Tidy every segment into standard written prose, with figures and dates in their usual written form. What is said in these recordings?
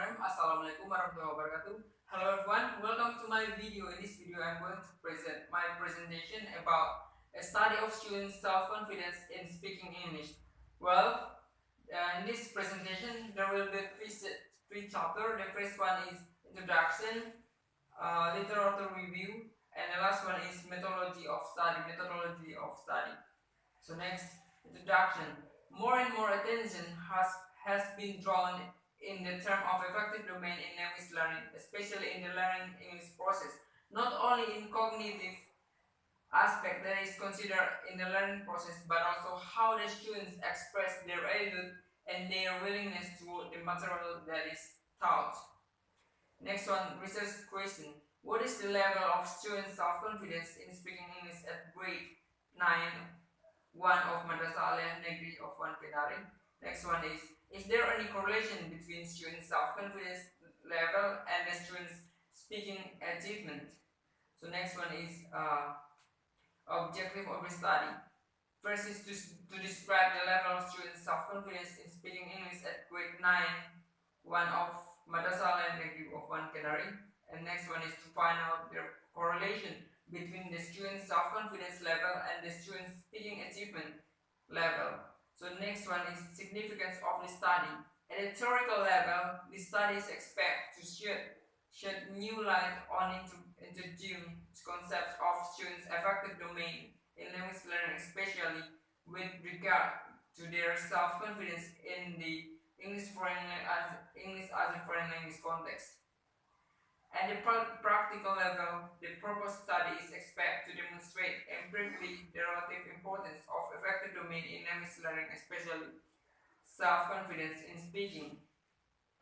Assalamualaikum warahmatullahi wabarakatuh. Hello everyone, welcome to my video. In this video, I'm going to present my presentation about a study of students' self-confidence in speaking English. Well, in this presentation, there will be three chapters. The first one is introduction, literature review, and the last one is methodology of study. So next, introduction. More and more attention has been drawn in the term of effective domain in language learning, especially in the learning English process. Not only in cognitive aspect that is considered in the learning process, but also how the students express their attitude and their willingness to the material that is taught. Next one, research question. What is the level of student self-confidence in speaking English at grade 9 one of Madrasah Aliyah Negeri of one Kendari. Next one is there any correlation between student self-confidence level and the student's speaking achievement? So next one is objective of the study. First is to describe the level of student self-confidence in speaking English at grade 9, one of Madrasah Aliyah Negeri of one Kendari. And next one is to find out the correlation between the student's self-confidence level and the student's speaking achievement level. So next one is significance of the study. At a theoretical level, the studies expect to shed new light on introducing concepts of students' affective domain in language learning, especially with regard to their self-confidence in the English as a foreign language context. At the practical level, the proposed study is expected to demonstrate empirically the relative importance of effective domain in language learning, especially self-confidence in speaking.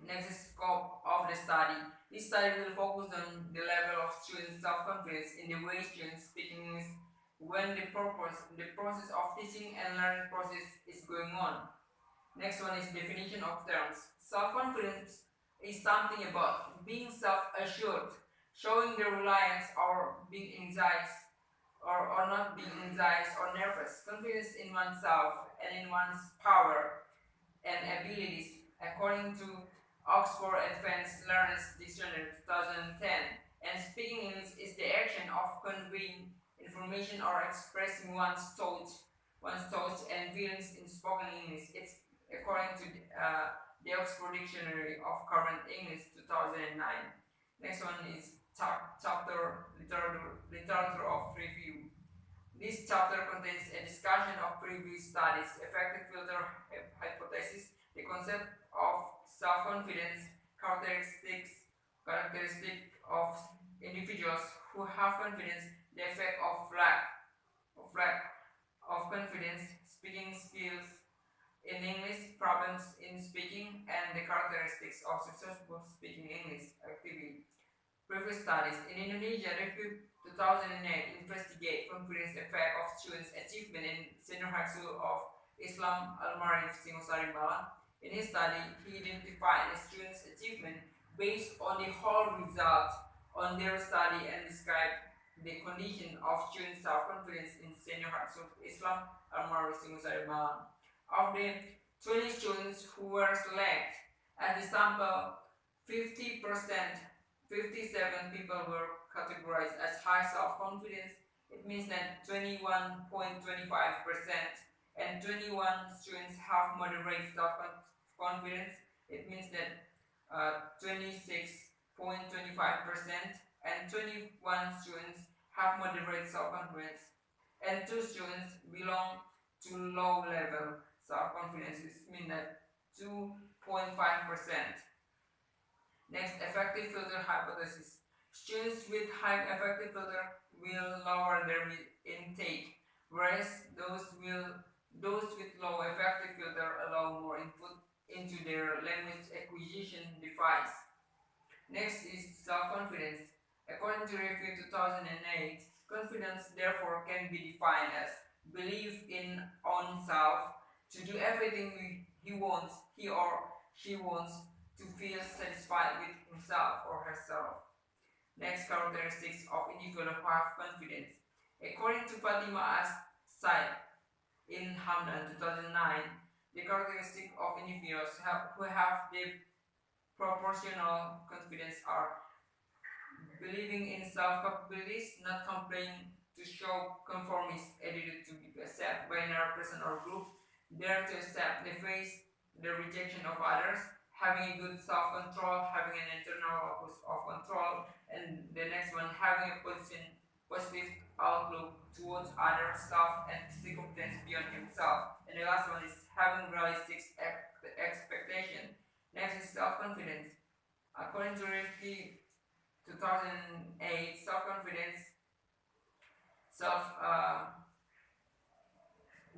Next is scope of the study. This study will focus on the level of students' self-confidence in the way students speak English when the process of teaching and learning process is going on. Next one is definition of terms. Self-confidence is something about being self-assured, showing the reliance or being anxious or not being anxious or nervous, confidence in oneself and in one's power and abilities, according to Oxford Advanced Learners Dictionary 2010. And speaking English is the action of conveying information or expressing one's thoughts and feelings in spoken English. It's according to the Oxford Dictionary of Current English 2009. Next one is chapter literature of review. This chapter contains a discussion of previous studies, effective filter hypothesis, the concept of self-confidence, characteristic of individuals who have confidence, the effect of lack of confidence, speaking skills in English, problems in speaking, and the characteristics of successful speaking English activity. Previous studies in Indonesia, review 2008 investigate confidence effect of students' achievement in senior high school of Islam Al-Marif Singosari Malang. In his study, he identified the students' achievement based on the whole result on their study and described the condition of students' self-confidence in senior high school of Islam Al-Marif Singosari Malang. Of the 20 students who were selected as the sample, 50%, 57 people were categorized as high self-confidence. It means that 21.25% and 21 students have moderate self-confidence. It means that 26.25% and 21 students have moderate self-confidence, and 2 students belong to low level self-confidence, which means that 2.5%. Next, effective filter hypothesis. Students with high effective filter will lower their intake, whereas those with low effective filter allow more input into their language acquisition device. Next is self-confidence. According to review 2008, confidence therefore can be defined as belief in oneself, to do everything he or she wants, to feel satisfied with himself or herself. Next, characteristics of individual who have confidence. According to Fatima As-Said in Hamdan 2009, the characteristic of individuals who have the proportional confidence are believing in self-capabilities, not complying to show conformist attitude to be accepted by another person or group, dare to accept the face, the rejection of others, having a good self-control, having an internal locus of control, and the next one, having a positive outlook towards others, self, and circumstance beyond himself. And the last one is having realistic expectation. Next is self-confidence. According to Rifki, 2008, self-confidence, self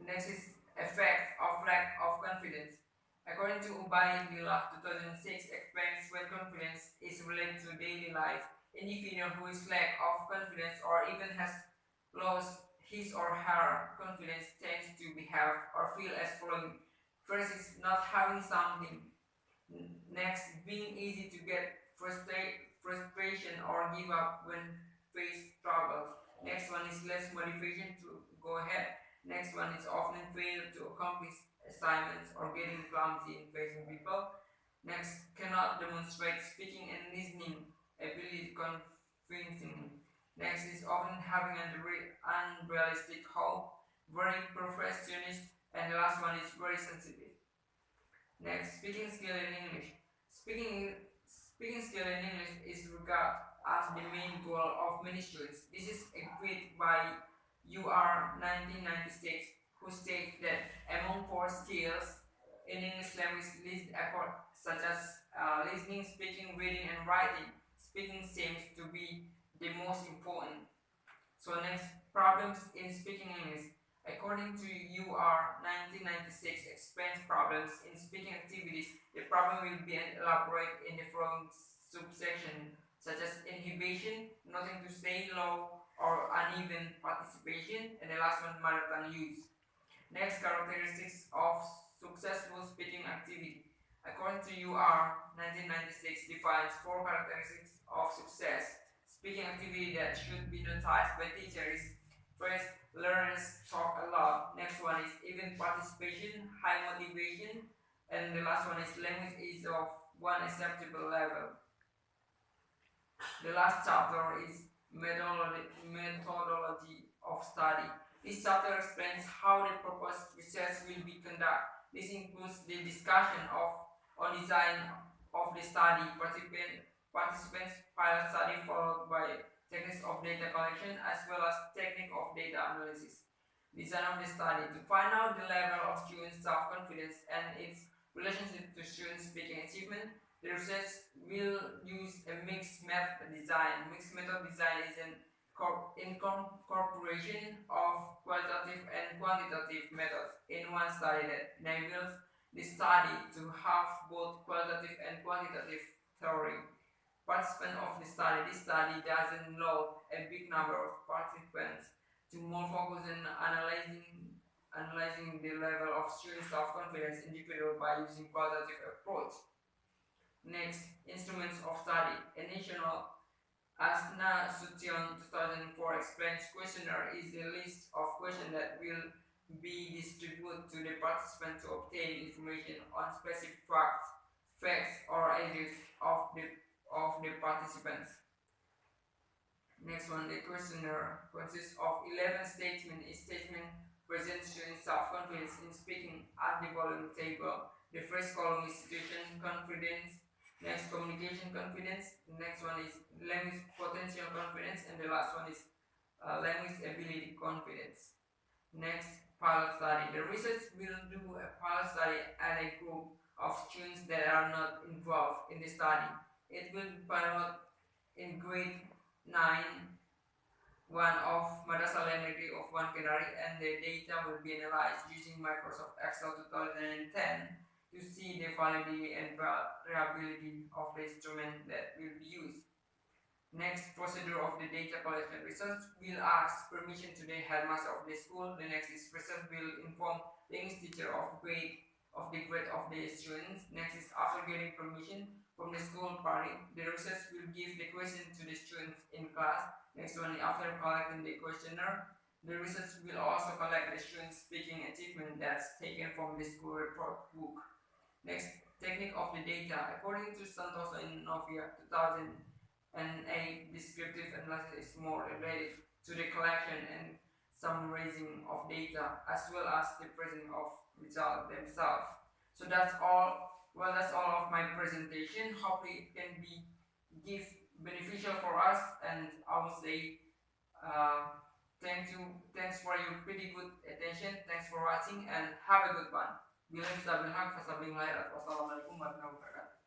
next is effect of lack of confidence. According to Ubay Billah, 2006, explains when confidence is related to daily life. Individual who is lack of confidence or even has lost his or her confidence tends to behave or feel as following. First is not having something. Next, being easy to get frustration or give up when face troubles. Next one is less motivation to go ahead. Next one is often fail to accomplish assignments or getting clumsy in facing people. Next, cannot demonstrate speaking and listening ability convincingly. Next is often having an unrealistic hope, very perfectionist, and the last one is very sensitive. Next, speaking skill in English. Speaking skill in English is regarded as the main goal of many students. This is agreed by UR 1996, who states that among four skills in English language listed such as listening, speaking, reading, and writing, speaking seems to be the most important. So next, problems in speaking English. According to UR 1996 explains problems in speaking activities, the problem will be elaborated in the following subsection, such as inhibition, nothing to say, low or uneven participation, and the last one, mother tongue use. Next, characteristics of successful speaking activity. According to UR 1996 defines four characteristics of success speaking activity that should be noticed by teachers. First, learners talk a lot. Next one is even participation, high motivation, and the last one is language is of one acceptable level. The last chapter is methodology of study. This chapter explains how the proposed research will be conducted. This includes the discussion on design of the study, participants pilot study followed by techniques of data collection as well as technique of data analysis. Design of the study to find out the level of students' self-confidence and its relationship to students' speaking achievement. The research will use a mixed method design. Mixed method design is an incorporation of qualitative and quantitative methods in one study that enables the study to have both qualitative and quantitative theory. Participants of the study, this study doesn't load a big number of participants to more focus on analyzing the level of student self-confidence individual by using qualitative approach. Next, instruments of study. A national Asna Sution 2004 explains questionnaire is a list of questions that will be distributed to the participant to obtain information on specific facts or areas of the participants. Next one, the questionnaire consists of 11 statements. Each statement presents showing self-confidence in speaking at the following table. The first column is situation confidence, next communication confidence, the next one is language potential confidence, and the last one is language ability confidence. Next, pilot study. The research will do a pilot study at a group of students that are not involved in the study. It will pilot in grade 9, one of Madrasah Elementary of one Kendari, and the data will be analyzed using Microsoft Excel 2010 to see the validity and reliability of the instrument that will be used. Next, procedure of the data collection. Research will ask permission to the headmaster of the school. The next is research will inform the English teacher of the grade of the students. Next is after getting permission from the school party, the research will give the question to the students in class. Next one, after collecting the questionnaire, the research will also collect the students' speaking achievement that's taken from the school report book. Next, technique of the data. According to Santos in Novia 2008, descriptive analysis is more related to the collection and summarizing of data as well as the presenting of results themselves. So that's all. Well, that's all of my presentation. Hopefully, it can be give beneficial for us. And I will say, thanks for your pretty good attention. Thanks for watching and have a good one. Wassalamualaikum warahmatullahi wabarakatuh.